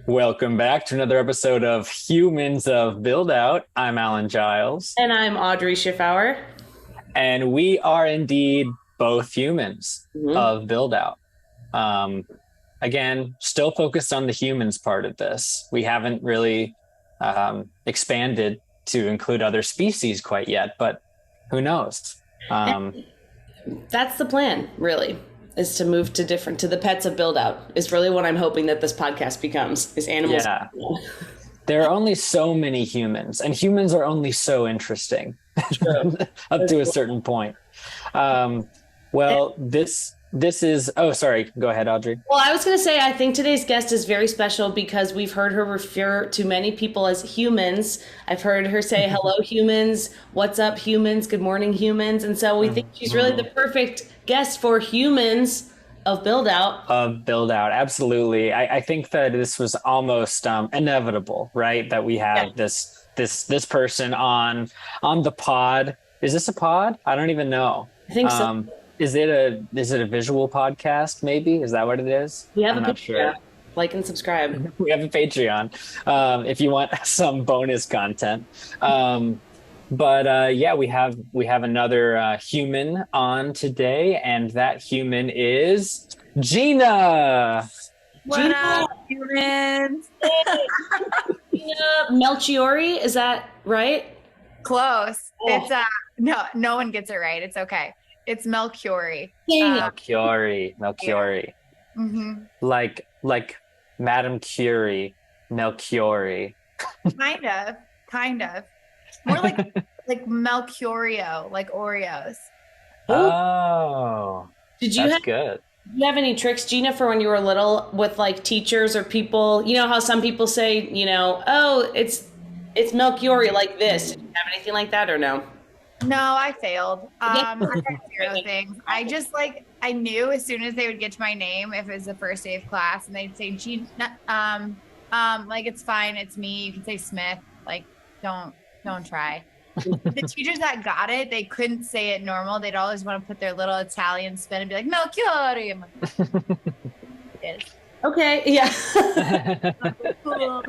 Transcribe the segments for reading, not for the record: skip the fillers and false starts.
Welcome back to another episode of Humans of Buildout. I'm Alan Giles, And I'm Audrey Schiffauer. and we are indeed both humans Mhm. of Buildout. Um, again, still focused on the humans part of this. We haven't really expanded to include other species quite yet, but who knows? Um, And that's the plan, really, is to move to the pets of build out is really what I'm hoping that this podcast becomes is animals. yeah, there are only so many humans, and humans are only so interesting True. up to a certain point. Um, well, this is. Oh, sorry. Go ahead, Audrey. Well, I was going to say, I think today's guest is very special because we've heard her refer to many people as humans. I've heard her say, hello, humans. What's up, humans? Good morning, humans. And so we think she's really the perfect guest for humans of build out. Build out, absolutely. I think that this was almost inevitable, right? That we Yeah, have this person on the pod. Is this a pod? I don't even know. I think so. Um, is it a visual podcast? Maybe is that what it is? We have I'm a not picture. sure. Like and subscribe. We have a Patreon if you want some bonus content. But yeah, we have another human on today, and that human is Gina. What Gina, up, humans? Gina Melchiorri, is that right? Close. Oh. It's no one gets it right. It's okay. It's Melchiorri. Dang it. Melchiorri, Mhm. like Madame Curie, Melchiorri. Kind of. More like Melchiorio, like Oreos. Oh, Did you that's have, good. do you have any tricks, Gina, for when you were little with like teachers or people? You know how some people say, oh, it's Melchiorri like this. Did you have anything like that or no? No, I failed. I Yeah. had zero things. I just I knew as soon as they would get to my name, if it was the first day of class, and they'd say Gina, like it's fine, it's me. You can say Smith. Like, don't try. The teachers that got it, they couldn't say it normal. They'd always want to put their little Italian spin and be like Melchiorri. I'm like, it Okay, yeah. is. Cool.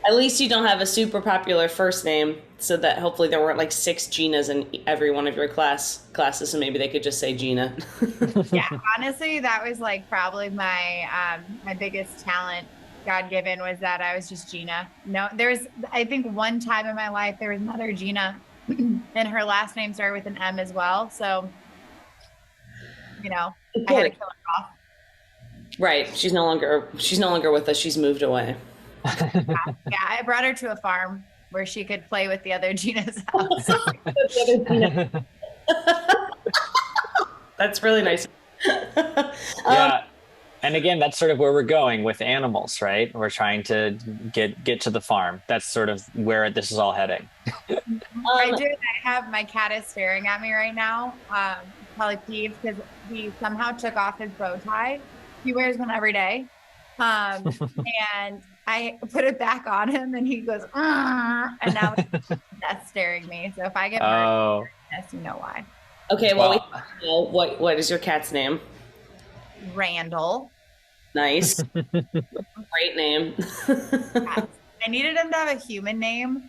At least you don't have a super popular first name, so that hopefully there weren't like six Ginas in every one of your classes, and maybe they could just say Gina. Yeah, honestly, that was like probably my biggest talent, God given, was that I was just Gina. No, I think one time in my life there was another Gina, and her last name started with an M as well. So, I had to kill her off. Right. She's no longer with us. She's moved away. Yeah, I brought her to a farm where she could play with the other Gina's house. That's really nice. Yeah. And again, that's sort of where we're going with animals, right? We're trying to get to the farm. That's sort of where this is all heading. I do. I have my cat is staring at me right now. Probably peeved because he somehow took off his bow tie. He wears one every day. And I put it back on him and he goes, and now that's staring at me. So if I get Oh, yes, you know why. Okay, well, well, we know what is your cat's name? Randall. Nice. Great name. I needed him to have a human name,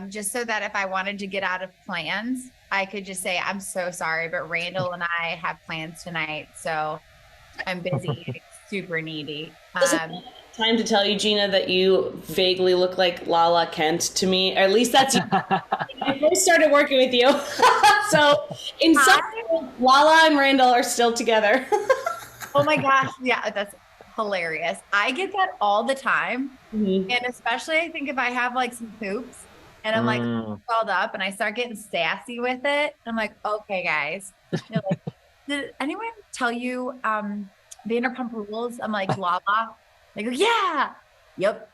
just so that if I wanted to get out of plans, I could just say, I'm so sorry, but Randall and I have plans tonight. So I'm busy, super needy. Time to tell you, Gina, that you vaguely look like Lala Kent to me. Or at least that's when I first started working with you. So in some ways, Lala and Randall are still together. Oh my gosh. Yeah, that's hilarious. I get that all the time. Mhm. And especially I think if I have like some poops and I'm like swelled up and I start getting sassy with it, I'm like, okay, guys. They're like, did anyone tell you Vanderpump Rules? I'm like, Lala. They go, yeah. Yep.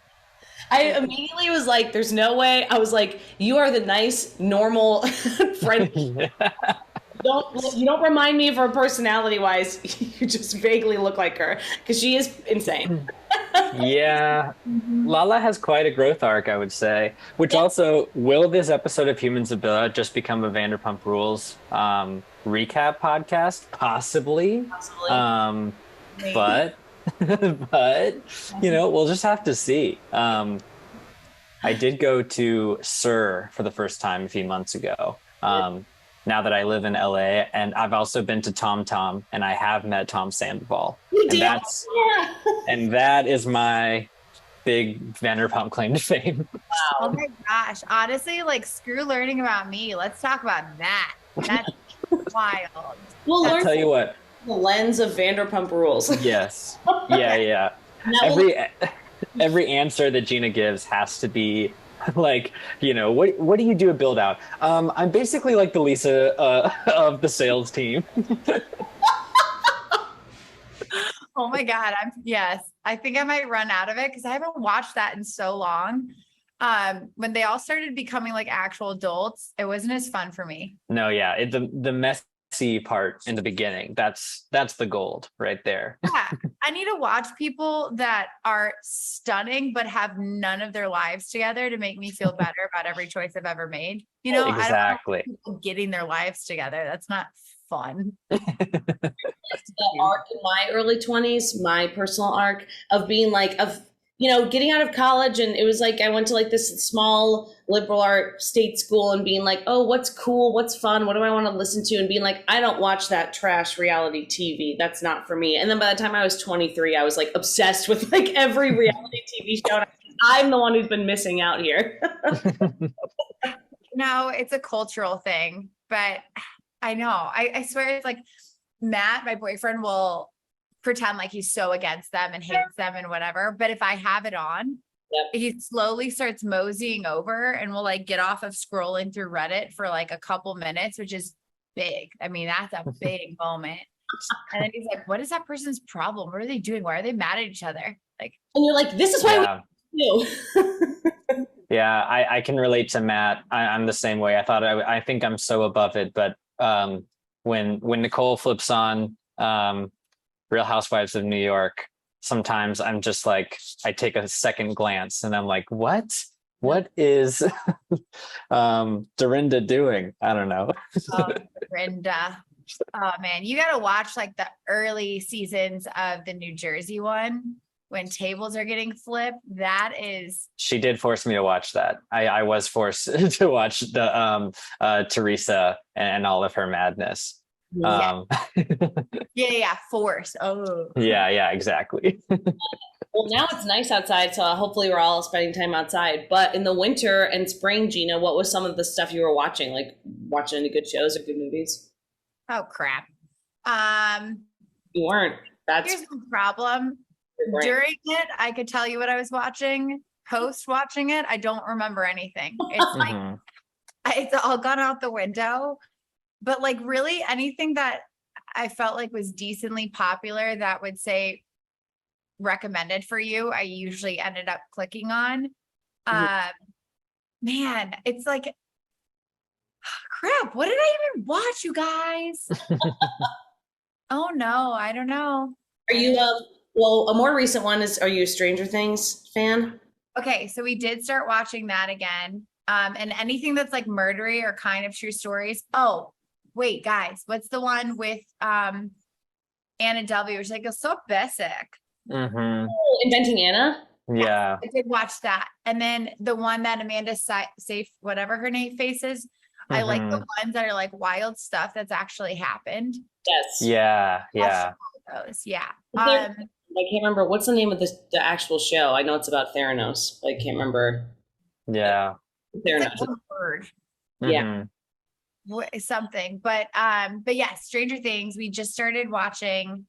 I immediately was like, there's no way. I was like, you are the nice, normal friend. You don't remind me of her personality wise. You just vaguely look like her because she is insane. yeah. Lala has quite a growth arc, I would say. Which Yeah. also, will this episode of Humans of Buildout just become a Vanderpump Rules recap podcast? Possibly. Possibly. Maybe. But But we'll just have to see. I did go to Sir for the first time a few months ago. Now that I live in LA, and I've also been to Tom Tom, and I have met Tom Sandoval, and that is my big Vanderpump claim to fame. Wow. Oh my gosh. Honestly, like screw learning about me. Let's talk about that. That's wild. We'll I'll tell you what. The lens of Vanderpump Rules. Yes. Yeah. Every answer that Gina gives has to be like, what do you do at Buildout? I'm basically like the Lisa of the sales team. Oh my God. Yes. I think I might run out of it because I haven't watched that in so long. When they all started becoming like actual adults, it wasn't as fun for me. No, yeah. The messy part in the beginning, that's the gold right there. Yeah. I need to watch people that are stunning but have none of their lives together to make me feel better about every choice I've ever made. Exactly. I don't want people getting their lives together. That's not fun. The arc in my early 20s, my personal arc of being like, getting out of college, and it was like I went to like this small liberal art state school and being like, oh, what's cool, what's fun, what do I want to listen to, and being like, I don't watch that trash reality TV, that's not for me. And then by the time I was 23, I was like obsessed with like every reality TV show. I'm the one who's been missing out here. No, it's a cultural thing, but I know. I swear it's like Matt, my boyfriend, will pretend like he's so against them and hates them and whatever. But if I have it on, he slowly starts moseying over and will like get off of scrolling through Reddit for like a couple minutes, which is big. I mean, that's a big moment. And then he's like, what is that person's problem? What are they doing? Why are they mad at each other? Like, and you're like, this is why we do. Yeah, I can relate to Matt. I'm the same way. I think I'm so above it, but when Nicole flips on Real Housewives of New York, sometimes I'm just like, I take a second glance and I'm like, what is Dorinda doing? I don't know. Dorinda. Oh man, you got to watch like the early seasons of the New Jersey one when tables are getting flipped. She did force me to watch that. I was forced to watch the Teresa and all of her madness. Force. Oh yeah, exactly. Well, now it's nice outside, so hopefully we're all spending time outside. But in the winter and spring, Gina, what was some of the stuff you were watching? Like watching any good shows or good movies? Oh crap. You weren't. Here's the problem. During it, I could tell you what I was watching. Post watching it, I don't remember anything. It's like it's all gone out the window. But like really anything that I felt like was decently popular that would say recommended for you, I usually ended up clicking on. Man, it's like, crap, what did I even watch, you guys? Oh no, I don't know. Are you, well, a more recent one is, are you a Stranger Things fan? Okay, so we did start watching that again. And anything that's like murdery or kind of true stories. Oh, wait, guys, what's the one with Anna W? Which like is so basic. Oh, Inventing Anna? Yeah. I did watch that. And then the one that Amanda Safe, whatever her name faces. I like the ones that are like wild stuff that's actually happened. Yes. Yeah. Those. Yeah. I can't remember what's the name of the actual show. I know it's about Theranos, but I can't remember. Yeah. Theranos. Like one word. Yeah. Something. But yeah, Stranger Things. We just started watching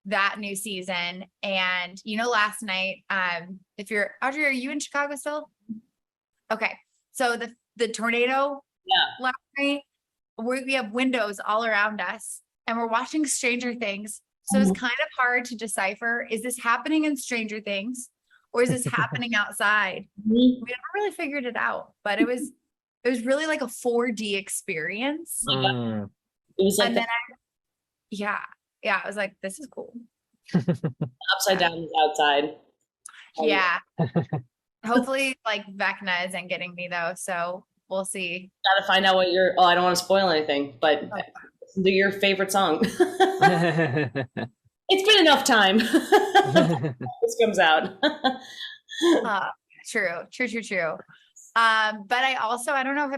that new season. And last night, if you're Audrey, are you in Chicago still? Okay. So the tornado last night, we have windows all around us and we're watching Stranger Things. So it's kind of hard to decipher, is this happening in Stranger Things or is this happening outside? We never really figured it out, but it was really like a 4D experience. It was like, and then I was like, this is cool. Upside down is outside. Yeah. Hopefully like Vecna isn't getting me though. So we'll see. Gotta find out what I don't want to spoil anything, but listen to your favorite song. It's been enough time. This comes out. True. But I don't know,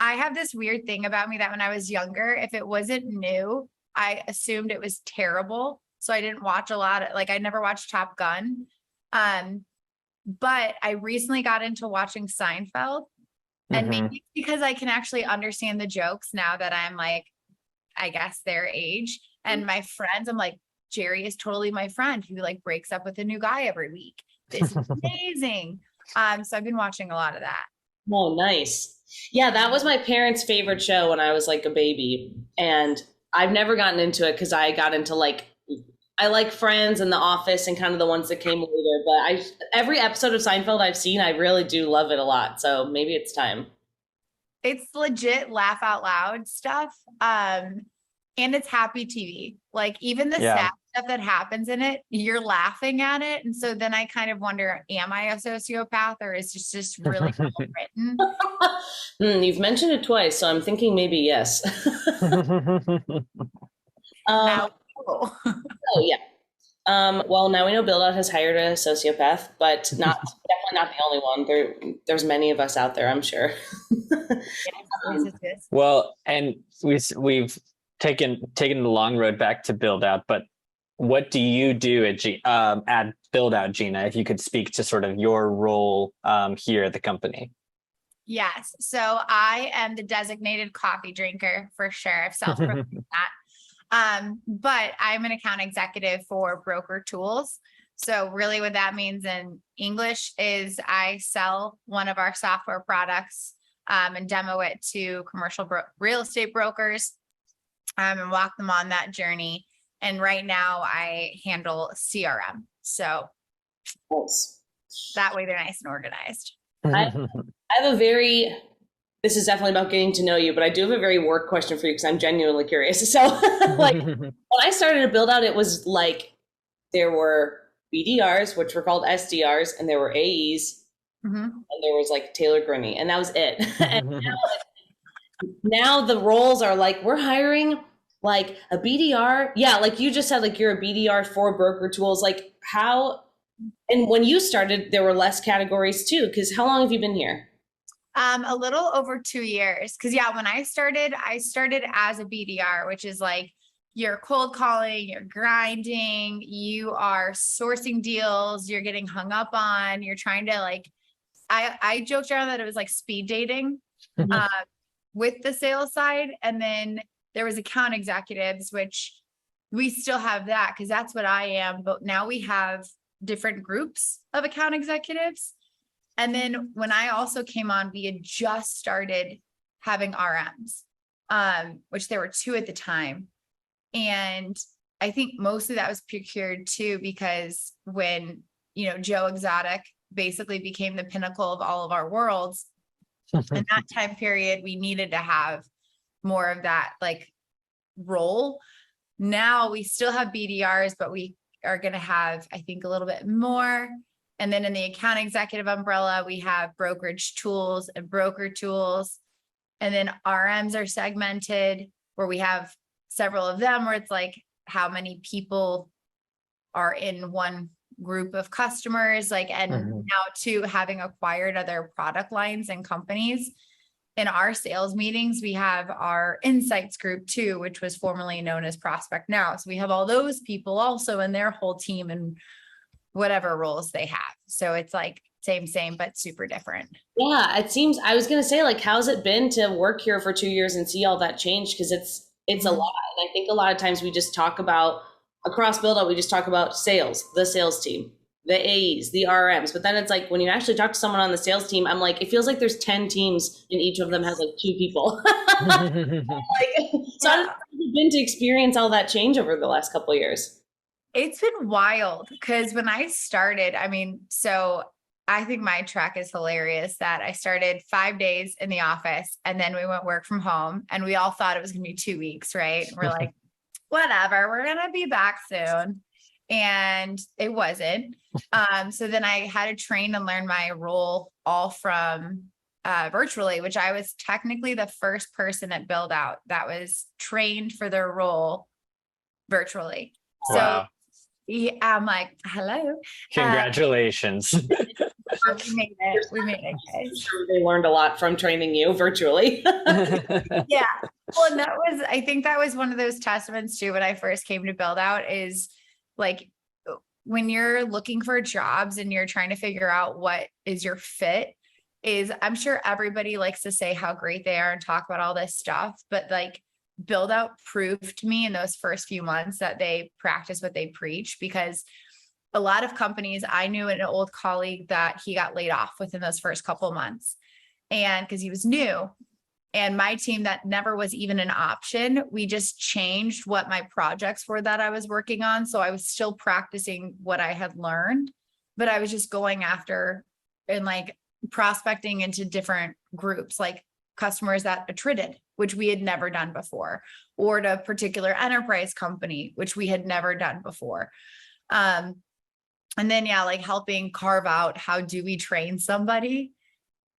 I have this weird thing about me that when I was younger, if it wasn't new, I assumed it was terrible. So I didn't watch a lot of, like, I never watched Top Gun. But I recently got into watching Seinfeld, and maybe it's because I can actually understand the jokes now that I'm like, I guess their age. And my friends, I'm like, Jerry is totally my friend who like breaks up with a new guy every week. This is amazing. So I've been watching a lot of that. Oh, nice. Yeah, that was my parents' favorite show when I was like a baby. And I've never gotten into it because I got into like, I like Friends and The Office and kind of the ones that came later. But every episode of Seinfeld I've seen, I really do love it a lot. So maybe it's time. It's legit laugh out loud stuff. And it's happy TV. Like even the sad stuff that happens in it, you're laughing at it. And so then I kind of wonder, am I a sociopath or is it just really well written? You've mentioned it twice, so I'm thinking maybe yes. Oh yeah. Well, now we know Buildout has hired a sociopath, but definitely not the only one. There's many of us out there, I'm sure. Well, and we've taken the long road back to Buildout, but what do you do at Buildout, Gina? If you could speak to sort of your role here at the company. Yes. So I am the designated coffee drinker for sure. I've self-proclaimed that. But I'm an account executive for Broker Tools. So really what that means in English is I sell one of our software products and demo it to commercial real estate brokers and walk them on that journey. And right now I handle CRM. So that way they're nice and organized. I have this is definitely about getting to know you, but I do have a very work question for you because I'm genuinely curious. So like when I started to Buildout, it was like there were BDRs, which were called SDRs, and there were AEs, and there was like Taylor Grinney, and that was it. And now the roles are like, we're hiring like a BDR. Yeah, like you just said, like you're a BDR for Broker Tools. Like how, and when you started, there were less categories too, because how long have you been here? A little over 2 years. Cause yeah, when I started as a BDR, which is like you're cold calling, you're grinding, you are sourcing deals, you're getting hung up on, you're trying to like, I joked around that it was like speed dating with the sales side. And then there was account executives, which we still have that because that's what I am. But now we have different groups of account executives. And then when I also came on, we had just started having RMs, which there were 2 at the time. And I think mostly that was procured too, because when, Joe Exotic basically became the pinnacle of all of our worlds, in that time period, we needed to have more of that like role. Now we still have BDRs, but we are going to have, I think, a little bit more. And then in the account executive umbrella, we have brokerage tools and broker tools. And then RMs are segmented where we have several of them where it's like how many people are in one group of customers, like, and now too, having acquired other product lines and companies. In our sales meetings, we have our insights group too, which was formerly known as Prospect Now. So we have all those people also in their whole team and whatever roles they have. So it's like same, but super different. Yeah, it seems, I was going to say, like, how's it been to work here for 2 years and see all that change? Because it's a lot. And I think a lot of times we just talk about, across Buildout, we just talk about sales, the sales team, the AEs, the RMs. But then it's like, when you actually talk to someone on the sales team, I'm like, it feels like there's 10 teams and each of them has like 2 people. How has it been to experience all that change over the last couple of years? It's been wild because when I started, so I think my track is hilarious that I started 5 days in the office and then we went work from home and we all thought it was going to be 2 weeks, right? We're like, whatever, we're going to be back soon. And it wasn't. So then I had to train and learn my role all from virtually, which I was technically the first person at Buildout that was trained for their role virtually. So Wow. I'm like, hello. Congratulations. We made it. We made it, I'm guys. sure they learned a lot from training you virtually. Yeah. Well, and I think that was one of those testaments too, when I first came to Build Out, is like, when you're looking for jobs and you're trying to figure out what is your fit, is I'm sure everybody likes to say how great they are and talk about all this stuff, but like Build Out proved to me in those first few months that they practice what they preach, because a lot of companies, I knew an old colleague that he got laid off within those first couple of months, and because he was new. And my team, that never was even an option. We just changed what my projects were that I was working on. So I was still practicing what I had learned, but I was just going after and like prospecting into different groups, like customers that attrited, which we had never done before, or to a particular enterprise company, which we had never done before. And then, yeah, like helping carve out, how do we train somebody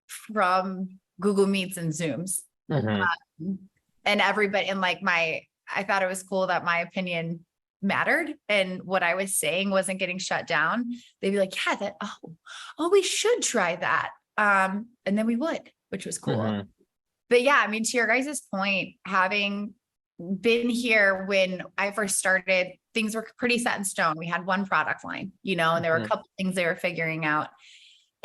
from Google Meets and Zooms. Mm-hmm. And everybody, and like I thought it was cool that my opinion mattered and what I was saying wasn't getting shut down. They'd be like, yeah, we should try that. And then we would, which was cool. Mm-hmm. But yeah, I mean, to your guys' point, having been here when I first started, things were pretty set in stone. We had one product line, and there were a couple things they were figuring out.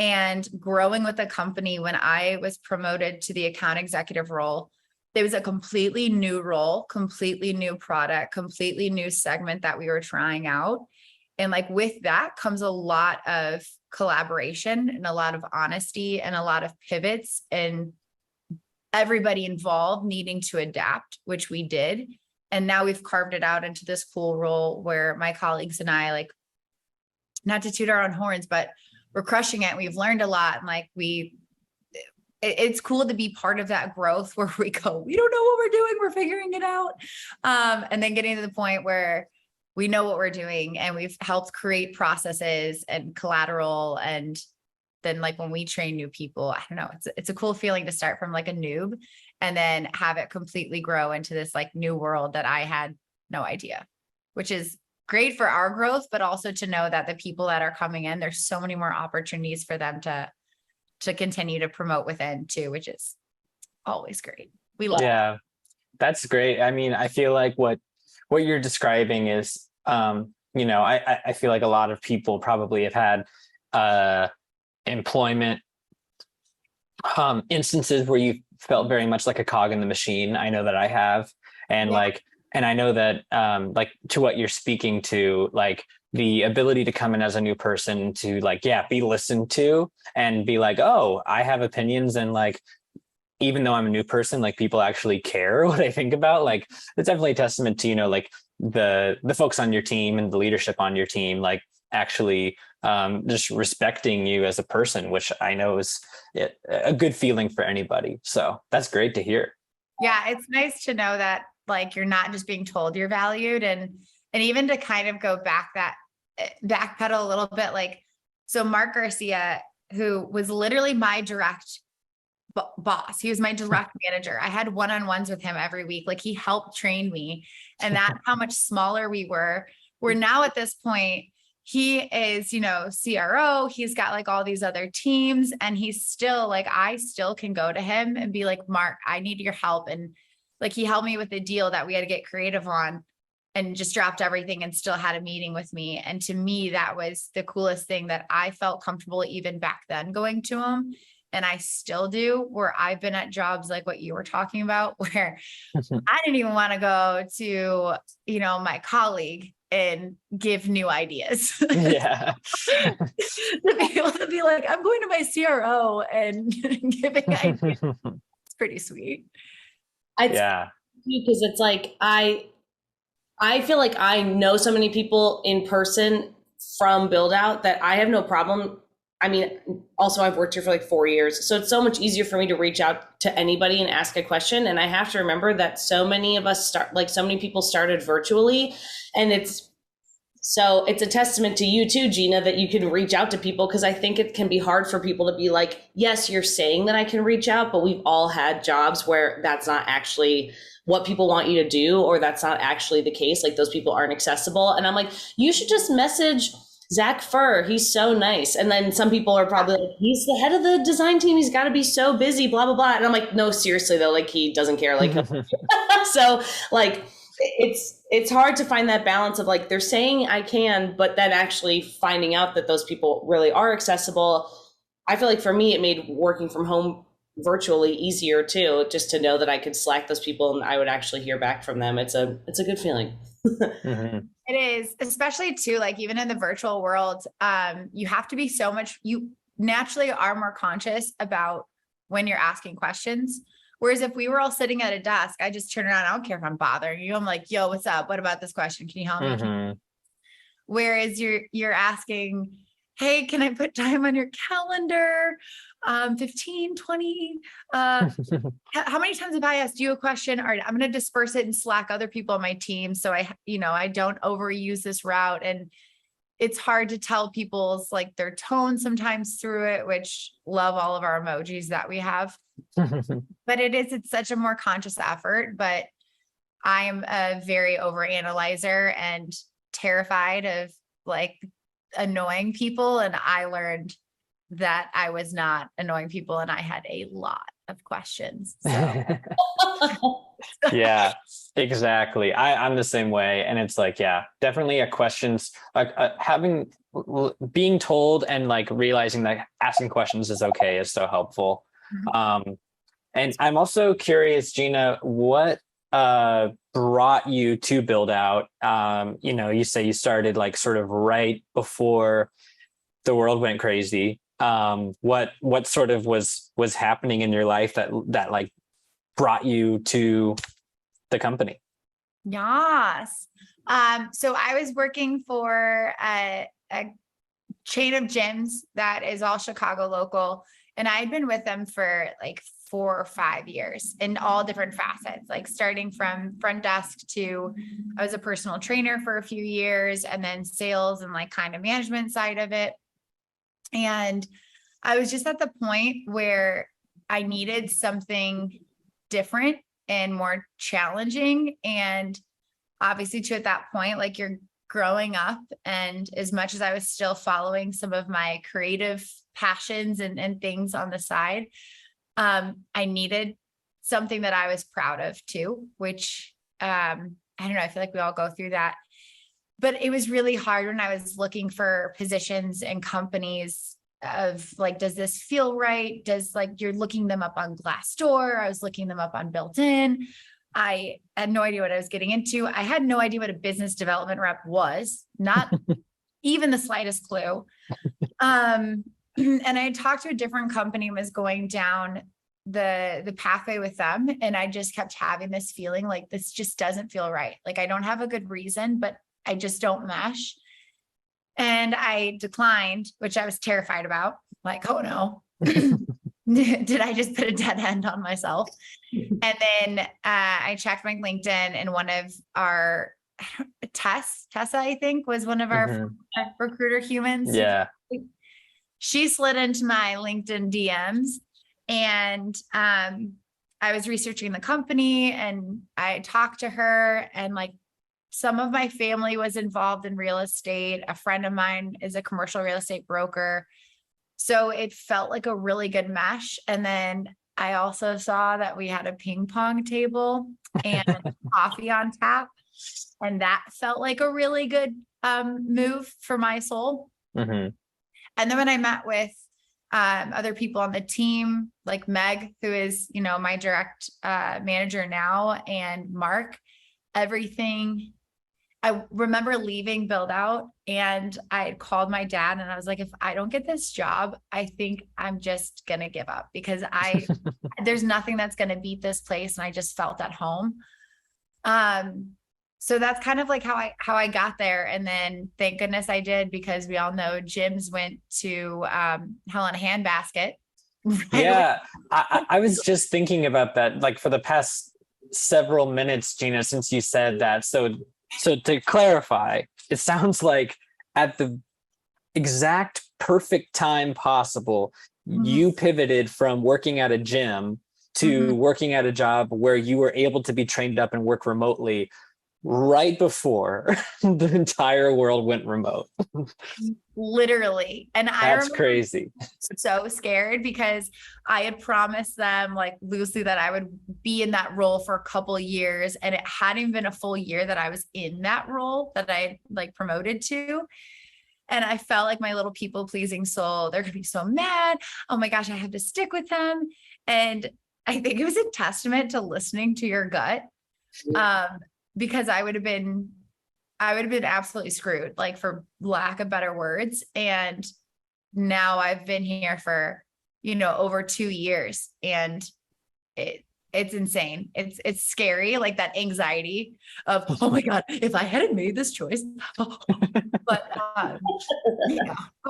And growing with the company, when I was promoted to the account executive role, there was a completely new role, completely new product, completely new segment that we were trying out. And like with that comes a lot of collaboration and a lot of honesty and a lot of pivots, and everybody involved needing to adapt, which we did. And now we've carved it out into this cool role where my colleagues and I, like, not to toot our own horns, but we're crushing it. We've learned a lot. And like, it's cool to be part of that growth where we go, we don't know what we're doing. We're figuring it out. And then getting to the point where we know what we're doing and we've helped create processes and collateral. And then like when we train new people, I don't know, it's a cool feeling to start from like a noob and then have it completely grow into this like new world that I had no idea, which is great for our growth, but also to know that the people that are coming in, there's so many more opportunities for them to continue to promote within too, which is always great. We love it. That's great. I mean, I feel like what you're describing is, I feel like a lot of people probably have had employment instances where you felt very much like a cog in the machine. I know that I have. And and I know that like to what you're speaking to, like the ability to come in as a new person to like, be listened to and be like, oh, I have opinions. And like, even though I'm a new person, like people actually care what I think about. Like it's definitely a testament to, like the folks on your team and the leadership on your team, like actually just respecting you as a person, which I know is a good feeling for anybody. So that's great to hear. Yeah, it's nice to know that like you're not just being told you're valued, and even to kind of go backpedal a little bit, like, so Mark Garcia, who was literally my direct boss, he was my direct manager. I had one-on-ones with him every week. Like he helped train me, and that's how much smaller we were. We're now at this point, he is, CRO, he's got like all these other teams, and he's still like, I still can go to him and be like, Mark, I need your help. And like, he helped me with the deal that we had to get creative on, and just dropped everything and still had a meeting with me. And to me, that was the coolest thing, that I felt comfortable even back then going to him. And I still do, where I've been at jobs like what you were talking about, where I didn't even want to go to, my colleague and give new ideas. Yeah. To be able to be like, I'm going to my CRO and giving ideas. It's pretty sweet. Because it's like, I feel like I know so many people in person from Buildout that I have no problem. I mean, also I've worked here for like 4 years, so it's so much easier for me to reach out to anybody and ask a question. And I have to remember that so many of us so many people started virtually, and it's So it's a testament to you too, Gina, that you can reach out to people, because I think it can be hard for people to be like, yes, you're saying that I can reach out, but we've all had jobs where that's not actually what people want you to do, or that's not actually the case. Like those people aren't accessible. And I'm like, you should just message Zach Furr. He's so nice. And then some people are probably like, he's the head of the design team. He's got to be so busy, blah, blah, blah. And I'm like, no, seriously though, like he doesn't care. Like, so like, it's hard to find that balance of like, they're saying I can, but then actually finding out that those people really are accessible. I feel like for me, it made working from home virtually easier too, just to know that I could Slack those people and I would actually hear back from them. It's a good feeling. Mm-hmm. It is, especially too, like even in the virtual world, you have to be you naturally are more conscious about when you're asking questions. Whereas if we were all sitting at a desk, I just turn around. I don't care if I'm bothering you. I'm like, yo, what's up? What about this question? Can you help me? Mm-hmm. Whereas you're asking, hey, can I put time on your calendar? 15, 20, how many times have I asked you a question? All right, I'm going to disperse it and Slack other people on my team. So I don't overuse this route. And it's hard to tell people's like their tone sometimes through it, which love all of our emojis that we have. But it's such a more conscious effort. But I'm a very overanalyzer and terrified of like annoying people. And I learned that I was not annoying people and I had a lot of questions. So. Yeah, exactly. I'm the same way. And it's like, yeah, definitely a questions, being told and like realizing that asking questions is okay is so helpful. Mm-hmm. And I'm also curious, Gina, what brought you to Buildout? You say you started like sort of right before the world went crazy. What sort of was happening in your life that like brought you to the company? Yes. So I was working for a chain of gyms that is all Chicago local. And I had been with them for like 4 or 5 years in all different facets, like starting from front desk to I was a personal trainer for a few years, and then sales and like kind of management side of it. And I was just at the point where I needed something different and more challenging. And obviously too, at that point, like you're growing up, and as much as I was still following some of my creative passions and things on the side, I needed something that I was proud of too, which, I don't know, I feel like we all go through that, but it was really hard when I was looking for positions and companies of like, does this feel right? Does like, you're looking them up on Glassdoor. I was looking them up on Built In. I had no idea what I was getting into. I had no idea what a business development rep was, not even the slightest clue. And I talked to a different company, was going down the pathway with them. And I just kept having this feeling like, this just doesn't feel right. Like I don't have a good reason, but I just don't mesh. And I declined, which I was terrified about. Like, oh no, did I just put a dead end on myself? And then I checked my LinkedIn, and one of our Tessa, I think, was one of our recruiter humans. Yeah. She slid into my LinkedIn DMs, and I was researching the company, and I talked to her, and like some of my family was involved in real estate. A friend of mine is a commercial real estate broker. So it felt like a really good mesh. And then I also saw that we had a ping pong table and coffee on tap. And that felt like a really good move for my soul. Mm-hmm. And then when I met with other people on the team, like Meg, who is, my direct manager now, and Mark, everything. I remember leaving Buildout, and I had called my dad, and I was like, if I don't get this job, I think I'm just going to give up, because there's nothing that's going to beat this place. And I just felt at home. So that's kind of like how I got there. And then thank goodness I did, because we all know gyms went to Hell in a Handbasket. Right? Yeah. I was just thinking about that, like for the past several minutes, Gina, since you said that. So to clarify, it sounds like at the exact perfect time possible, you pivoted from working at a gym to working at a job where you were able to be trained up and work remotely right before the entire world went remote. Literally. And I That's remember crazy. so scared because I had promised them like loosely that I would be in that role for a couple of years. And it hadn't even been a full year that I was in that role that I like promoted to. And I felt like my little people pleasing soul, they're going to be so mad. Oh my gosh, I have to stick with them. And I think it was a testament to listening to your gut. Because I would have been absolutely screwed, like for lack of better words. And now I've been here for, over 2 years, and it's insane. It's scary. Like that anxiety of, oh my God, if I hadn't made this choice, but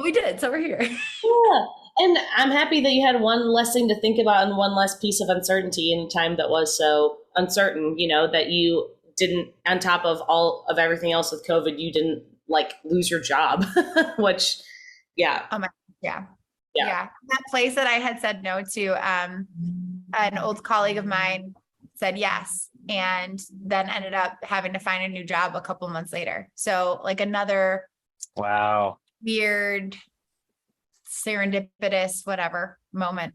we did. So we're here. Yeah. And I'm happy that you had one less thing to think about and one less piece of uncertainty in a time that was so uncertain, that you didn't, on top of all of everything else with COVID, you didn't like lose your job, which, yeah. Yeah. That place that I had said no to, an old colleague of mine said yes, and then ended up having to find a new job a couple months later. So like another weird serendipitous, whatever moment.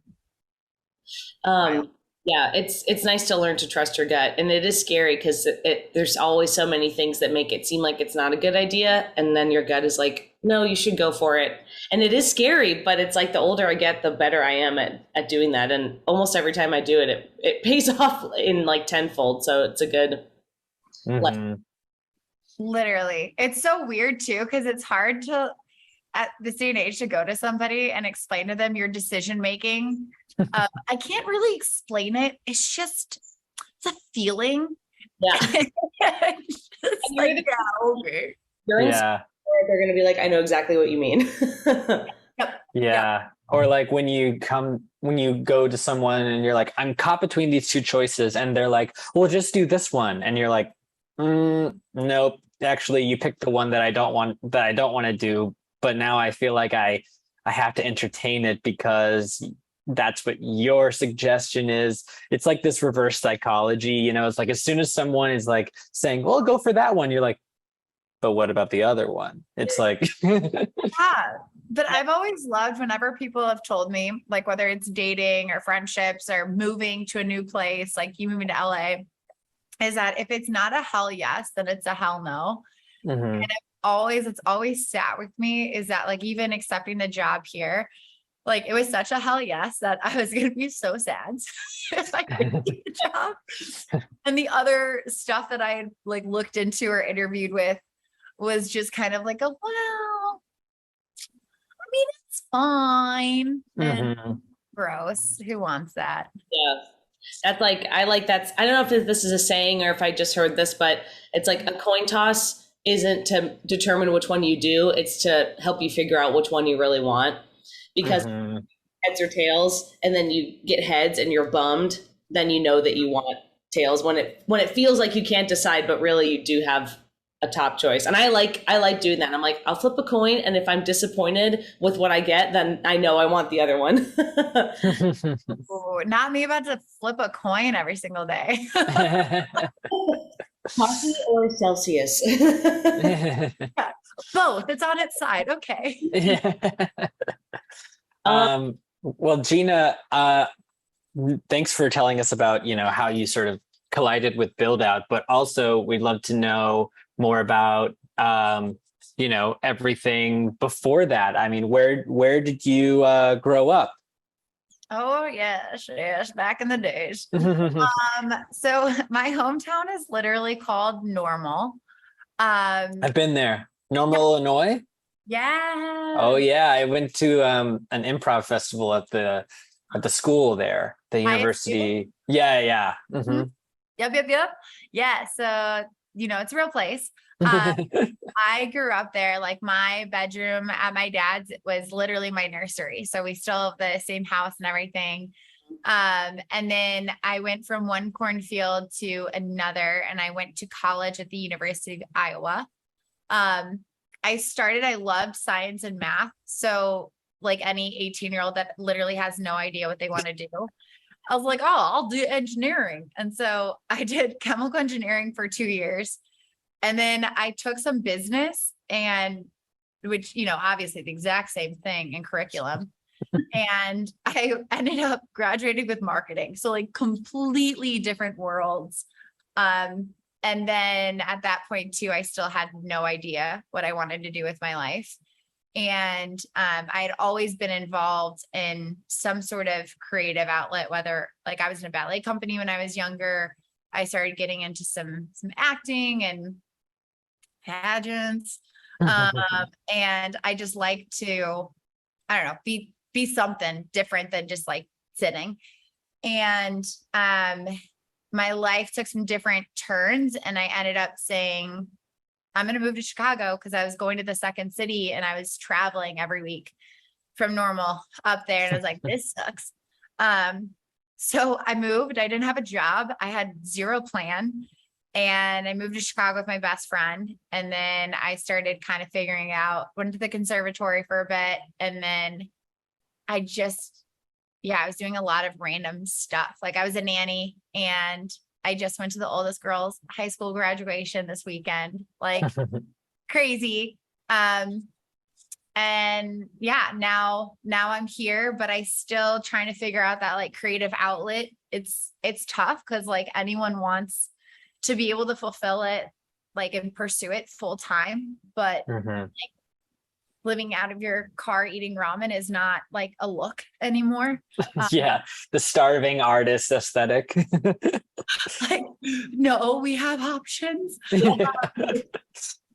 Yeah, it's nice to learn to trust your gut, and it is scary because there's always so many things that make it seem like it's not a good idea, and then your gut is like, no, you should go for it. And it is scary, but it's like the older I get, the better I am at doing that. And almost every time I do it, it pays off in like tenfold. So it's a good lesson. Literally. It's so weird too, because it's hard to, at this day and age, to go to somebody and explain to them your decision making. I can't really explain it. It's just, it's a feeling. Yeah. It's like, okay. They're going to be like, I know exactly what you mean. Yeah. Or like when you go to someone and you're like, I'm caught between these two choices, and they're like, well, just do this one. And you're like, nope, actually you picked the one that I don't want to do. But now I feel like I have to entertain it because that's what your suggestion is. It's like this reverse psychology, it's like as soon as someone is like saying, well, go for that one, you're like, but what about the other one? It's like, yeah. But I've always loved whenever people have told me, like whether it's dating or friendships or moving to a new place, like you moving to LA, is that if it's not a hell yes, then it's a hell no. And it's always sat with me is that like even accepting the job here, like it was such a hell yes that I was going to be so sad if I couldn't get the job. And the other stuff that I had like looked into or interviewed with was just kind of like, well, I mean, it's fine. And gross. Who wants that? Yeah. That's like, I don't know if this is a saying or if I just heard this, but it's like a coin toss isn't to determine which one you do. It's to help you figure out which one you really want, because heads or tails, and then you get heads and you're bummed. Then you know that you want tails when it feels like you can't decide, but really you do have a top choice. And I like doing that. I'm like, I'll flip a coin, and if I'm disappointed with what I get, then I know I want the other one. Ooh, not me about to flip a coin every single day. Coffee or Celsius? Both. It's on its side. Okay. Well, Gina, thanks for telling us about, how you sort of collided with Buildout, but also we'd love to know more about, everything before that. I mean, where did you grow up? Oh, yes. Back in the days. So my hometown is literally called Normal. I've been there. Normal, Illinois? Yeah. Oh, yeah. I went to an improv festival at the school there, the university. Yeah. Yep. Yeah. So, it's a real place. I grew up there. Like my bedroom at my dad's was literally my nursery. So we still have the same house and everything. And then I went from one cornfield to another, and I went to college at the University of Iowa. I loved science and math. So like any 18-year-old that literally has no idea what they want to do, I was like, oh, I'll do engineering. And so I did chemical engineering for 2 years. And then I took some business and which, obviously the exact same thing in curriculum. And I ended up graduating with marketing. So like completely different worlds. And then at that point too, I still had no idea what I wanted to do with my life. And I had always been involved in some sort of creative outlet, whether like I was in a ballet company when I was younger. I started getting into some acting and pageants. And I just like to, I don't know, be something different than just like sitting. And my life took some different turns, and I ended up saying, I'm going to move to Chicago, because I was going to the second city and I was traveling every week from normal up there. And I was like, this sucks. So I moved. I didn't have a job. I had zero plan. And I moved to Chicago with my best friend. And then I started kind of figuring out, went to the conservatory for a bit. And then I was doing a lot of random stuff. Like I was a nanny, and I just went to the oldest girl's high school graduation this weekend, like crazy. And yeah, now I'm here, but I still trying to figure out that like creative outlet. It's tough, because like anyone wants to be able to fulfill it, like, and pursue it full time, but like, living out of your car eating ramen is not like a look anymore. Yeah, the starving artist aesthetic. Like, no, we have options.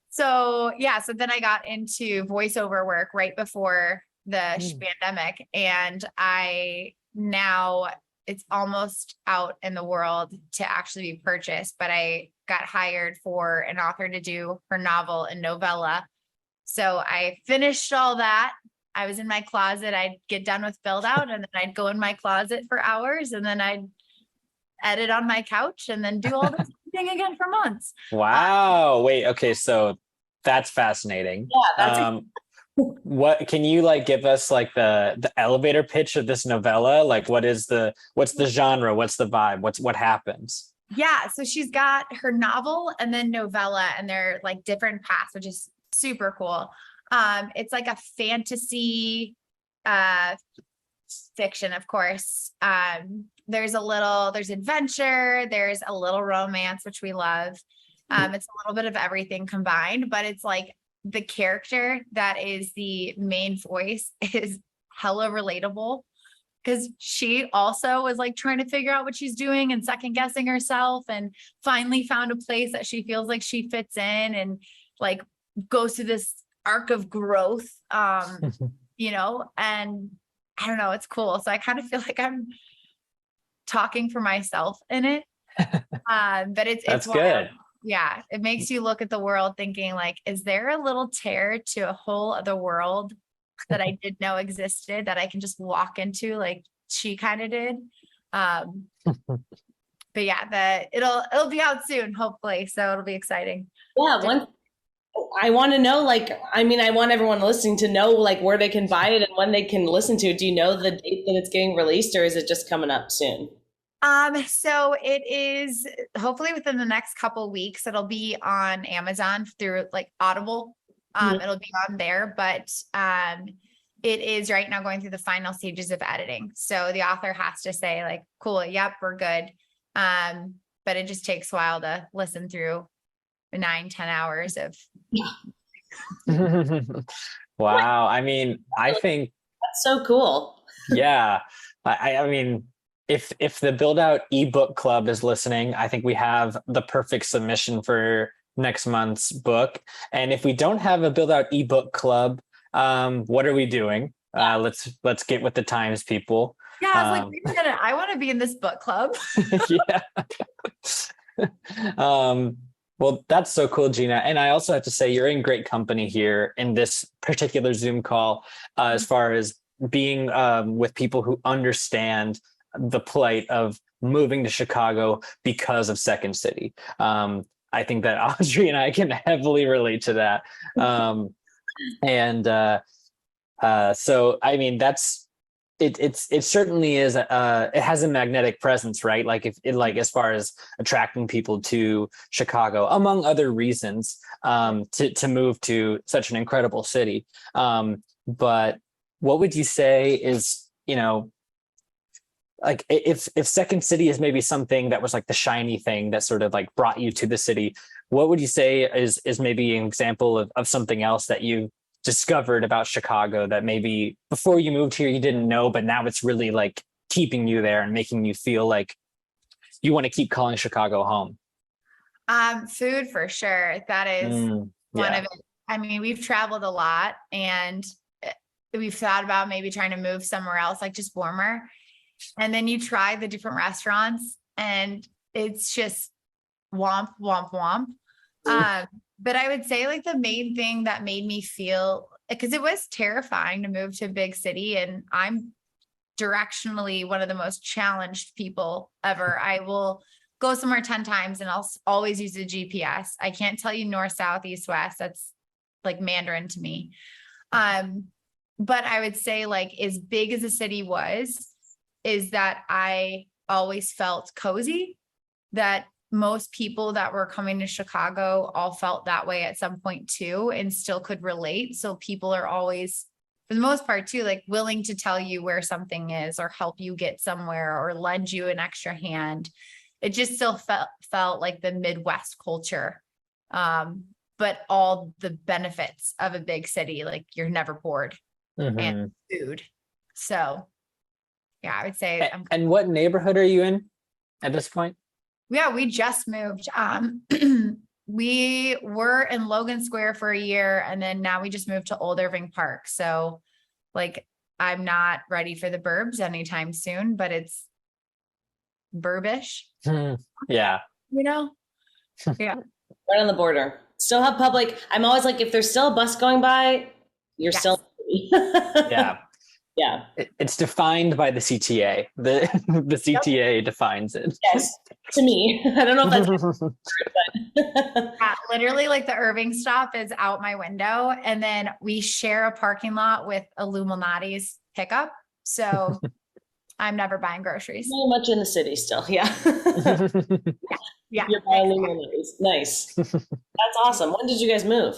So then I got into voiceover work right before the pandemic, and it's almost out in the world to actually be purchased, but I got hired for an author to do her novel and novella. So I finished all that. I was in my closet. I'd get done with Buildout, and then I'd go in my closet for hours, and then I'd edit on my couch, and then do all this thing again for months. Wow. Wait, okay. So that's fascinating. Yeah, what can you like give us like the elevator pitch of this novella? Like what's the genre? What's the vibe? What happens? Yeah. So she's got her novel and then novella, and they're like different paths, which is super cool. It's like a fantasy fiction, of course. There's adventure, there's a little romance, which we love. It's a little bit of everything combined, but it's like the character that is the main voice is hella relatable, because she also was like trying to figure out what she's doing and second guessing herself, and finally found a place that she feels like she fits in, and like goes through this arc of growth, and I don't know, it's cool. So I kind of feel like I'm talking for myself in it. But it's good. Yeah, it makes you look at the world thinking like, is there a little tear to a whole other world that I didn't know existed, that I can just walk into like she kind of did? But yeah, it'll be out soon, hopefully. So it'll be exciting. Yeah, I want to know, I want everyone listening to know like where they can buy it and when they can listen to it. Do you know the date that it's getting released, or is it just coming up soon? So it is hopefully within the next couple weeks. It'll be on Amazon through like Audible. It'll be on there, but it is right now going through the final stages of editing. So the author has to say like, cool, yep, we're good. But it just takes a while to listen through 9-10 hours of. Wow. I mean, I think that's so cool. Yeah. I mean, if the Buildout ebook club is listening, I think we have the perfect submission for next month's book. And if we don't have a Buildout ebook club, what are we doing? Let's get with the times, people. Yeah, I was like, I want to be in this book club. Yeah. Well, that's so cool, Gina. And I also have to say, you're in great company here in this particular Zoom call, as far as being with people who understand the plight of moving to Chicago because of Second City. I think that Audrey and I can heavily relate to that. And so, I mean, it certainly is, it has a magnetic presence, right? Like if it, like, as far as attracting people to Chicago, among other reasons, to move to such an incredible city. But what would you say is, like if Second City is maybe something that was like the shiny thing that sort of like brought you to the city, what would you say is maybe an example of something else that you discovered about Chicago that maybe before you moved here you didn't know, but now it's really like keeping you there and making you feel like you want to keep calling Chicago home? Food for sure. That is one of it. I mean, we've traveled a lot and we've thought about maybe trying to move somewhere else, like just warmer. And then you try the different restaurants and it's just womp, womp, womp. But I would say like the main thing that made me feel, because it was terrifying to move to a big city, and I'm directionally one of the most challenged people ever. I will go somewhere 10 times and I'll always use a GPS. I can't tell you north, south, east, west. That's like Mandarin to me. But I would say like as big as the city was, is that I always felt cozy, that most people that were coming to Chicago all felt that way at some point too, and still could relate. So people are always, for the most part too, like willing to tell you where something is or help you get somewhere or lend you an extra hand. It just still felt like the Midwest culture. But all the benefits of a big city, like you're never bored, and food. So yeah, I would say. And what neighborhood are you in at this point? Yeah, we just moved. We were in Logan Square for a year, and then now we just moved to Old Irving Park. So like, I'm not ready for the burbs anytime soon, but it's burbish. Yeah. Yeah. Right on the border. Still have public. I'm always like, if there's still a bus going by, you're still. Yeah. Yeah. It's defined by the CTA. The CTA defines it. Yes, to me. I don't know if that's but literally like the Irving stop is out my window, and then we share a parking lot with Illuminati's pickup. So I'm never buying groceries. So much in the city still. Yeah. Yeah. You're buying Illuminati's. Nice. That's awesome. When did you guys move?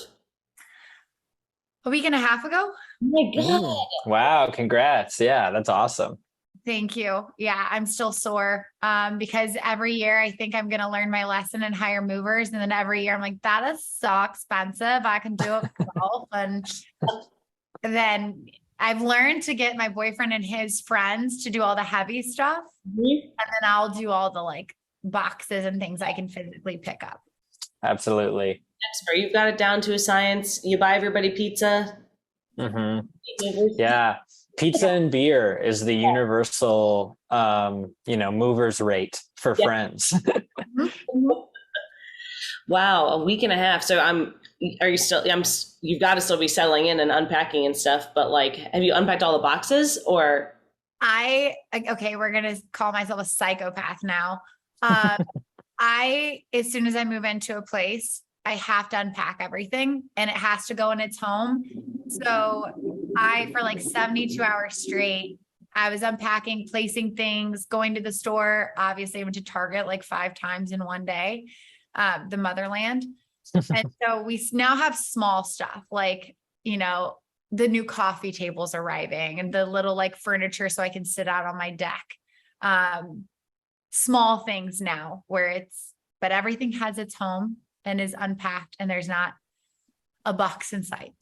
A week and a half ago. Oh my God. Wow. Congrats. Yeah, that's awesome. Thank you. Yeah, I'm still sore because every year I think I'm going to learn my lesson and hire movers. And then every year I'm like, that is so expensive. I can do it myself. And then I've learned to get my boyfriend and his friends to do all the heavy stuff. And then I'll do all the like boxes and things I can physically pick up. Absolutely. You've got it down to a science. You buy everybody pizza. Yeah. Pizza and beer is the universal, movers rate for friends. Wow. A week and a half. So you've got to still be settling in and unpacking and stuff, but like, have you unpacked all the boxes or? Okay, we're going to call myself a psychopath now. As soon as I move into a place, I have to unpack everything and it has to go in its home. So for like 72 hours straight, I was unpacking, placing things, going to the store. Obviously I went to Target like 5 times in one day, the motherland. And so we now have small stuff like, the new coffee tables arriving and the little like furniture so I can sit out on my deck. Small things now but everything has its home and is unpacked and there's not a box in sight.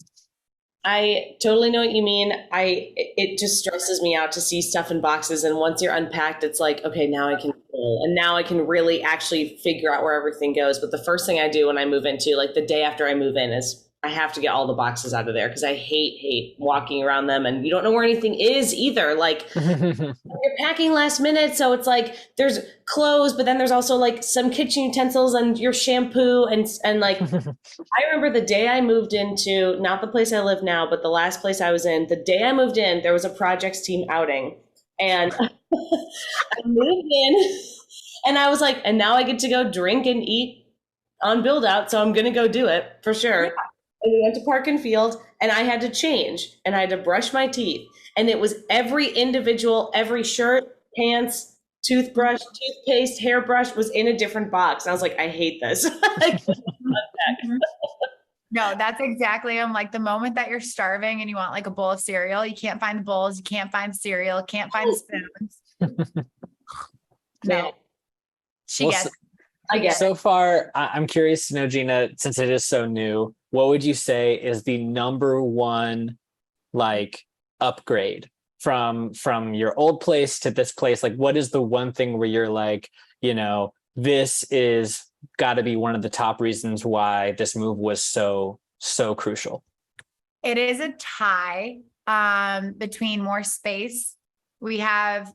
I totally know what you mean. It just stresses me out to see stuff in boxes. And once you're unpacked, it's like, okay, now I can pull and now I can really actually figure out where everything goes. But the first thing I do when I move into, like the day after I move in, is I have to get all the boxes out of there because I hate walking around them and you don't know where anything is either. Like you're packing last minute. So it's like there's clothes, but then there's also like some kitchen utensils and your shampoo and like I remember the day I moved into, not the place I live now, but the last place I was in, the day I moved in, there was a projects team outing and I moved in and I was like, and now I get to go drink and eat on build out, so I'm going to go do it for sure. Yeah. And we went to Park and Field, and I had to change, and I had to brush my teeth. And it was every shirt, pants, toothbrush, toothpaste, hairbrush was in a different box. And I was like, I hate this. No, that's exactly. I'm like, the moment that you're starving and you want like a bowl of cereal, you can't find the bowls, you can't find cereal, can't find spoons. No, she gets. I guess. So far, I'm curious to know, Gina, since it is so new, what would you say is the number one like upgrade from your old place to this place? Like, what is the one thing where you're like, this is got to be one of the top reasons why this move was so crucial? It is a tie between more space. We have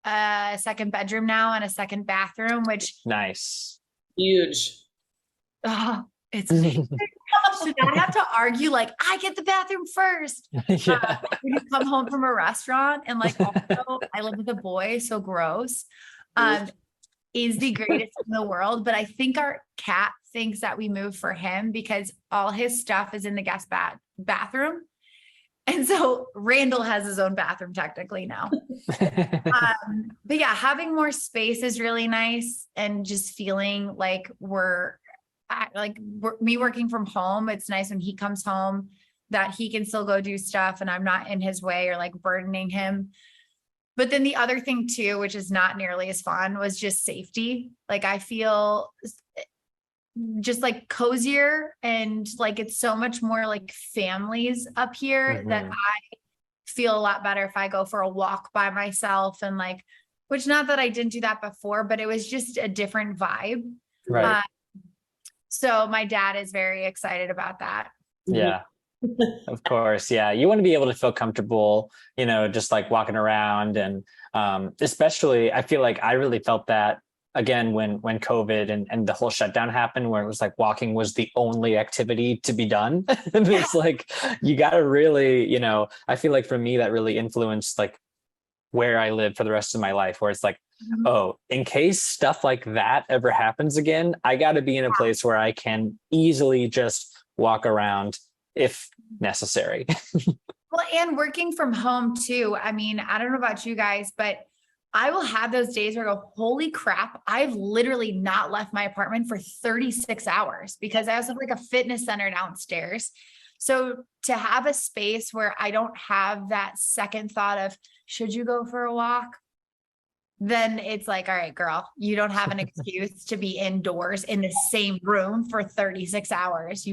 a second bedroom now and a second bathroom, which nice, huge. It's should not have to argue like I get the bathroom first. Yeah. When you come home from a restaurant and like also I live with a boy, so gross. Is the greatest in the world, but I think our cat thinks that we moved for him because all his stuff is in the guest bathroom. And so Randall has his own bathroom technically now. But yeah, having more space is really nice. And just feeling like me working from home. It's nice when he comes home that he can still go do stuff and I'm not in his way or like burdening him. But then the other thing too, which is not nearly as fun, was just safety. Like I feel just like cozier and like it's so much more like families up here that I feel a lot better if I go for a walk by myself and like, which not that I didn't do that before, but it was just a different vibe. Right. So my dad is very excited about that. Yeah. Of course. Yeah. You want to be able to feel comfortable, just like walking around. And especially, I feel like I really felt that again, when COVID and the whole shutdown happened, where it was like walking was the only activity to be done. And it's like, you got to really, I feel like for me, that really influenced like where I live for the rest of my life, where it's like, oh, in case stuff like that ever happens again, I got to be in a place where I can easily just walk around if necessary. Well, and working from home too. I mean, I don't know about you guys, but I will have those days where I go, holy crap, I've literally not left my apartment for 36 hours because I also have like a fitness center downstairs. So to have a space where I don't have that second thought of, should you go for a walk? Then it's like, all right, girl, you don't have an excuse to be indoors in the same room for 36 hours.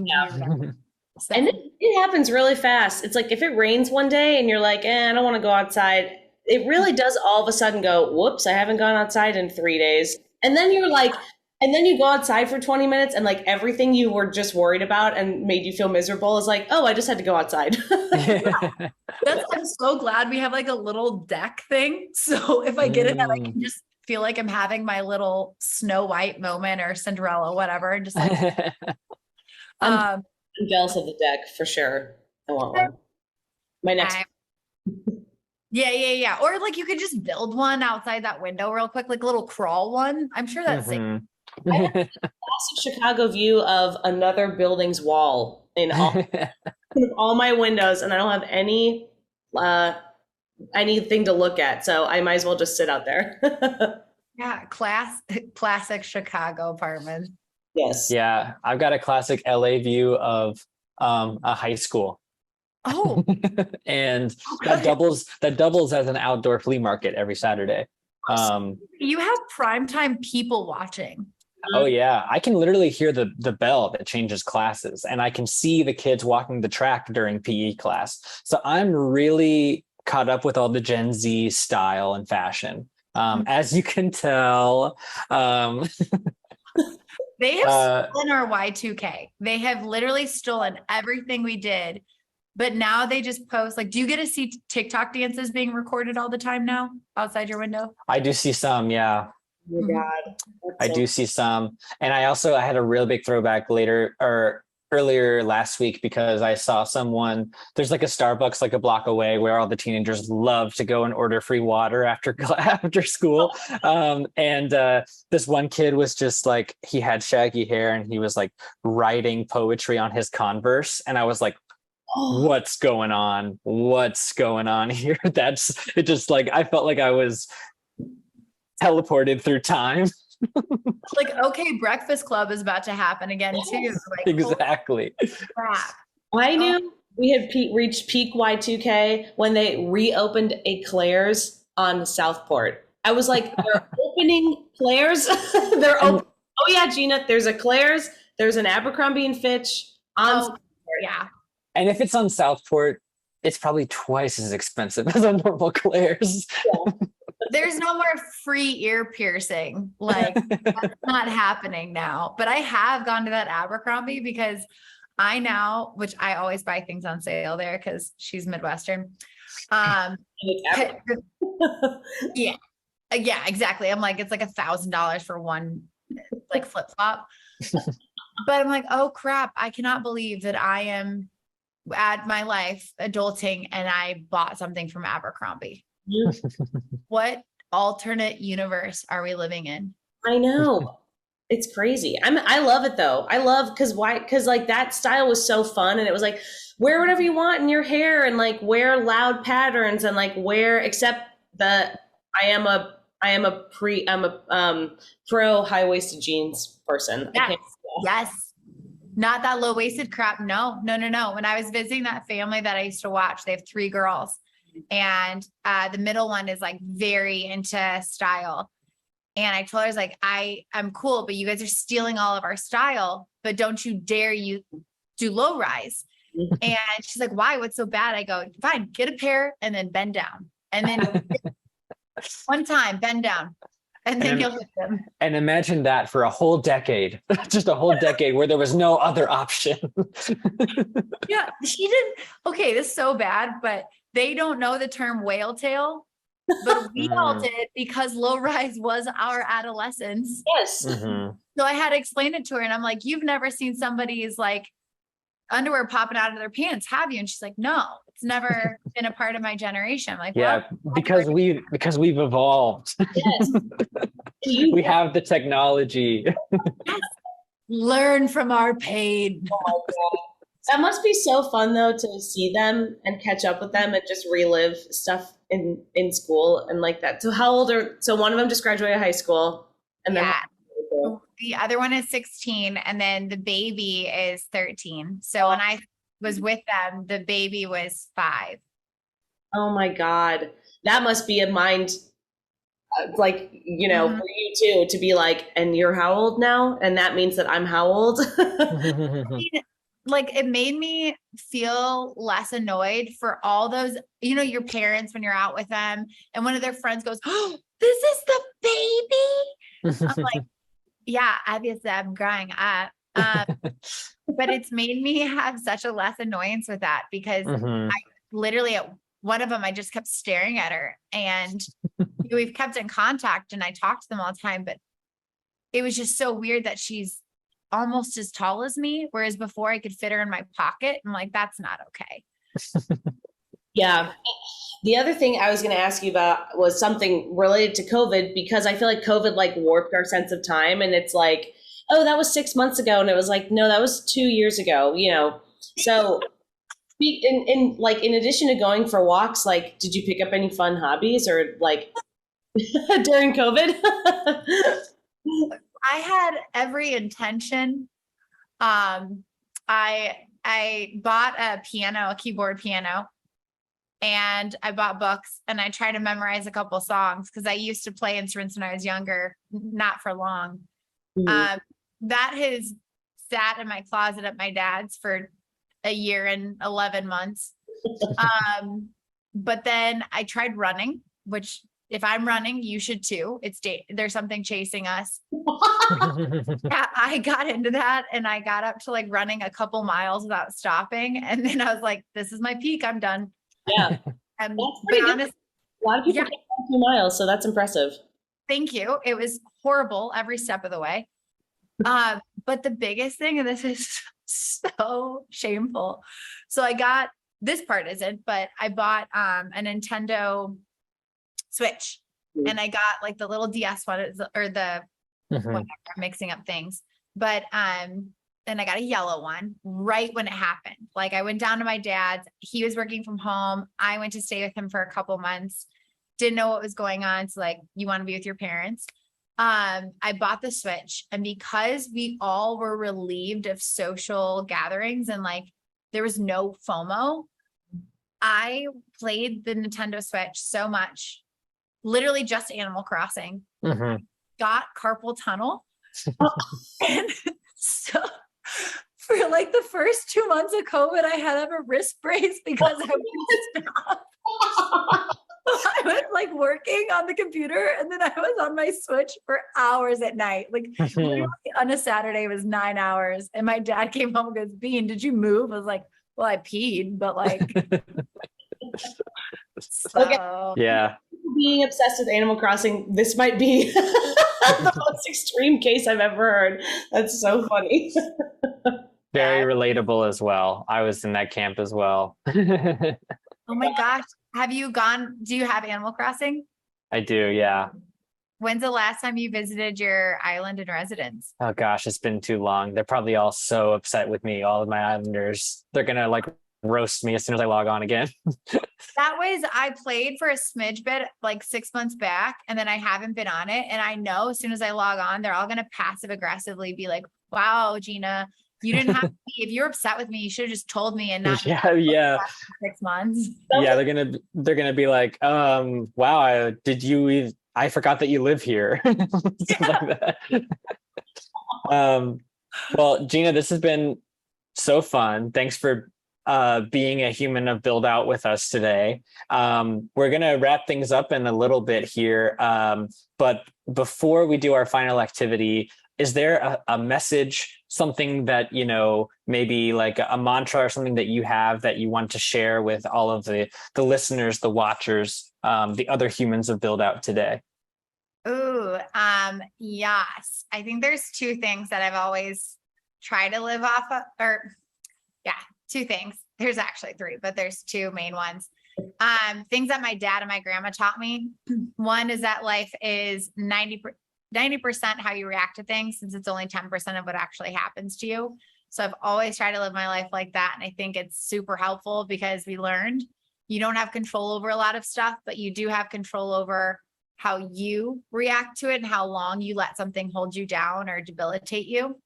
So. And it happens really fast. It's like if it rains one day and you're like, I don't want to go outside. It really does all of a sudden go, whoops, I haven't gone outside in 3 days. And then you're like, and then you go outside for 20 minutes and like everything you were just worried about and made you feel miserable is like, oh, I just had to go outside. I'm so glad we have like a little deck thing. So if I get it, I can just feel like I'm having my little Snow White moment or Cinderella, whatever. And just like, I'm jealous of the deck for sure. I want one. My next. Yeah. Or like you could just build one outside that window real quick, like a little crawl one. I'm sure that's safe. I have a classic Chicago view of another building's wall in all my windows, and I don't have anything to look at, so I might as well just sit out there. Yeah, classic Chicago apartment. Yes. Yeah, I've got a classic LA view of a high school. Oh. And that doubles as an outdoor flea market every Saturday. You have primetime people watching. Oh yeah, I can literally hear the bell that changes classes, and I can see the kids walking the track during PE class. So I'm really caught up with all the Gen Z style and fashion. As you can tell, they have stolen our Y2K. They have literally stolen everything we did. But now they just post, like, do you get to see TikTok dances being recorded all the time now outside your window? I do see some, yeah. Oh my God. I do see some. And I had a real big throwback later, or earlier last week because I saw someone, there's like a Starbucks like a block away where all the teenagers love to go and order free water after after school. And this one kid was just like, he had shaggy hair and he was like writing poetry on his Converse. And I was like, what's going on? What's going on here? It just like, I felt like I was teleported through time. Like, okay, Breakfast Club is about to happen again too. Like, Exactly. crap. I knew we had reached peak Y2K when they reopened a Claire's on Southport. I was like, they're opening Claire's. They're open. Oh yeah, Gina, there's a Claire's. There's an Abercrombie and Fitch on Southport. Yeah. And if it's on Southport, it's probably twice as expensive as a normal Claire's. Yeah. There's no more free ear piercing. Like, that's not happening now. But I have gone to that Abercrombie because I now, which I always buy things on sale there because she's Midwestern. Yeah, exactly. I'm like, it's like $1,000 for one like flip flop. But I'm like, oh crap, I cannot believe that I am at my life adulting and I bought something from Abercrombie. What alternate universe are we living in? I know. It's crazy. I love it though. I love because like that style was so fun and it was like wear whatever you want in your hair and like wear loud patterns and like wear except that I'm a pro high-waisted jeans person. Yes. Yes. Not that low-waisted crap. No. When I was visiting that family that I used to watch, they have 3 girls. And the middle one is like very into style. And I told her, I was like, I'm cool, but you guys are stealing all of our style, but don't you dare you do low rise. And she's like, why? What's so bad? I go, fine, get a pair and then bend down. And then one time, bend down. And then you'll hit them. And imagine that for a whole decade, just a whole decade where there was no other option. Yeah, she didn't. Okay, this is so bad, but they don't know the term whale tail, but we all did because low rise was our adolescence. Yes. Mm-hmm. So I had to explain it to her and I'm like, you've never seen somebody's like underwear popping out of their pants, have you? And she's like, no, it's never been a part of my generation. I'm like, yeah, well, because we've evolved. Yes. We have the technology. yes. Learn from our pain. Oh, that must be so fun though to see them and catch up with them and just relive stuff in school and like that. So so one of them just graduated high school and then the other one is 16 and then the baby is 13. So when I was with them, the baby was 5. Oh my God. That must be a mind, like, you know, for you too, to be like, and you're how old now? And that means that I'm how old? Like it made me feel less annoyed for all those, you know, your parents when you're out with them and one of their friends goes, oh, this is the baby. I'm like, yeah, obviously I'm growing up. But it's made me have such a less annoyance with that because I literally at one of them, I just kept staring at her and we've kept in contact and I talk to them all the time, but it was just so weird that she's almost as tall as me. Whereas before I could fit her in my pocket. I'm like, that's not okay. Yeah. The other thing I was going to ask you about was something related to COVID, because I feel like COVID like warped our sense of time. And it's like, oh, that was 6 months ago. And it was like, no, that was 2 years ago, you know? So in addition to going for walks, like, did you pick up any fun hobbies or like during COVID? I had every intention. I bought a keyboard piano, and I bought books and I tried to memorize a couple songs because I used to play instruments when I was younger, not for long. That has sat in my closet at my dad's for a year and 11 months. But then I tried running, which if I'm running, you should too. There's something chasing us. I got into that and I got up to like running a couple miles without stopping. And then I was like, this is my peak. I'm done. Yeah. But honestly, a lot of people get 2 miles, so that's impressive. Thank you. It was horrible every step of the way. But the biggest thing, and this is so shameful. So I got, this part isn't, but I bought a Nintendo Switch, and I got like the little DS one, or the whatever, I'm mixing up things. But then I got a yellow one right when it happened. Like I went down to my dad's, he was working from home. I went to stay with him for a couple months, didn't know what was going on. So like, you want to be with your parents. I bought the Switch, and because we all were relieved of social gatherings and like there was no FOMO, I played the Nintendo Switch so much, literally just Animal Crossing, got carpal tunnel. And so for like the first 2 months of COVID, I had to have a wrist brace because I wouldn't stop. I was like working on the computer, and then I was on my Switch for hours at night. Like literally on a Saturday, it was 9 hours. And my dad came home and goes, Bean, did you move? I was like, well, I peed, but like, so. Okay. Yeah. Being obsessed with Animal Crossing, this might be the most extreme case I've ever heard. That's so funny. Very relatable as well. I was in that camp as well. Oh my gosh. Have you gone, do you have Animal Crossing? I do, yeah. When's the last time you visited your island and residence? Oh gosh, it's been too long. They're probably all so upset with me, all of my islanders. They're gonna like roast me as soon as I log on again. That was, I played for a smidge bit like 6 months back, and then I haven't been on it. And I know as soon as I log on, they're all gonna passive aggressively be like, wow, Gina, you didn't have to be, if you're upset with me, you should have just told me and not yeah. 6 months. Yeah, they're gonna be like, wow, I forgot that you live here. Stuff like that. Well, Gina, this has been so fun. Thanks for being a human of Buildout with us today. We're gonna wrap things up in a little bit here. But before we do our final activity, is there a message, something that, you know, maybe like a mantra or something that you have that you want to share with all of the listeners, the watchers, the other humans of Buildout today? Ooh, yes. I think there's two things that I've always tried to live off of, two things. There's actually three, but there's two main ones. Things that my dad and my grandma taught me. One is that life is 90% how you react to things, since it's only 10% of what actually happens to you. So I've always tried to live my life like that. And I think it's super helpful because we learned you don't have control over a lot of stuff, but you do have control over how you react to it and how long you let something hold you down or debilitate you.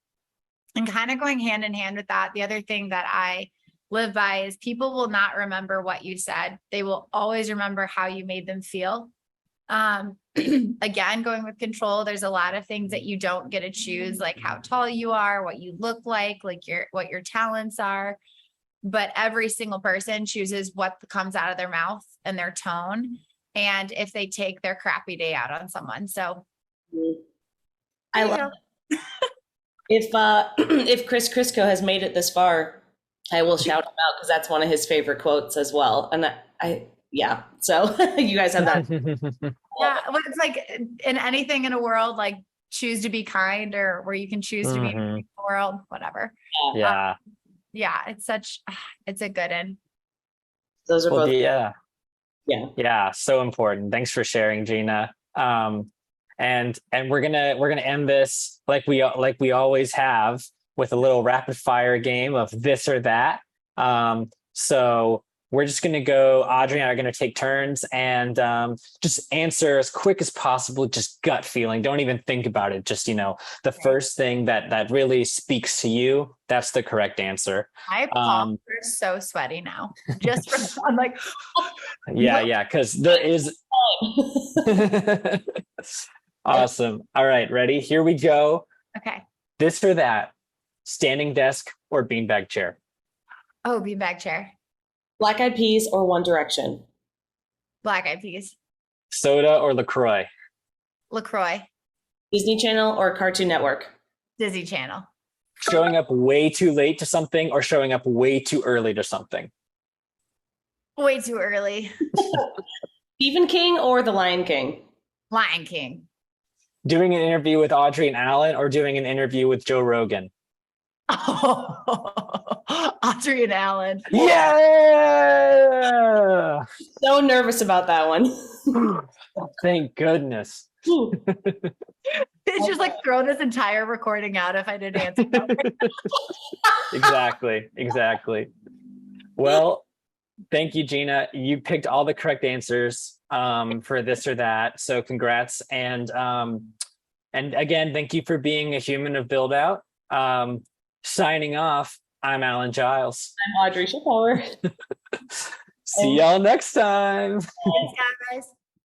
And kind of going hand in hand with that, the other thing that I live by is people will not remember what you said. They will always remember how you made them feel. Again, going with control, there's a lot of things that you don't get to choose, like how tall you are, what you look like what your talents are. But every single person chooses what comes out of their mouth and their tone, and if they take their crappy day out on someone. So I love it. If Chris Crisco has made it this far, I will shout him out because that's one of his favorite quotes as well. And yeah. So you guys have that. Yeah. Well, it's like in anything in a world, like choose to be kind, or where you can choose to be in the world, whatever. Yeah. Yeah. It's a good one. Those are both. Yeah. So important. Thanks for sharing, Gina. And we're gonna end this like we always have, with a little rapid fire game of this or that. So we're just gonna go. Audrey and I are gonna take turns and just answer as quick as possible. Just gut feeling. Don't even think about it. Just the first thing that really speaks to you. That's the correct answer. My palms are so sweaty now. Just from I'm like. Yeah. Because there is. Awesome. All right, ready? Here we go. Okay. This or that, standing desk or beanbag chair? Oh, beanbag chair. Black Eyed Peas or One Direction? Black Eyed Peas. Soda or LaCroix? LaCroix. Disney Channel or Cartoon Network? Disney Channel. Showing up way too late to something or showing up way too early to something? Way too early. Stephen King or The Lion King? Lion King. Doing an interview with Audrey and Alan or doing an interview with Joe Rogan? Audrey and Alan. Yeah. So nervous about that one. Thank goodness. It's just like throw this entire recording out if I didn't answer that. Exactly. Well, thank you, Gina. You picked all the correct answers for this or that. So congrats. And again, thank you for being a human of Buildout. Signing off, I'm Alan Giles. I'm Audrey Shapauer. See y'all next time. Thanks, guys.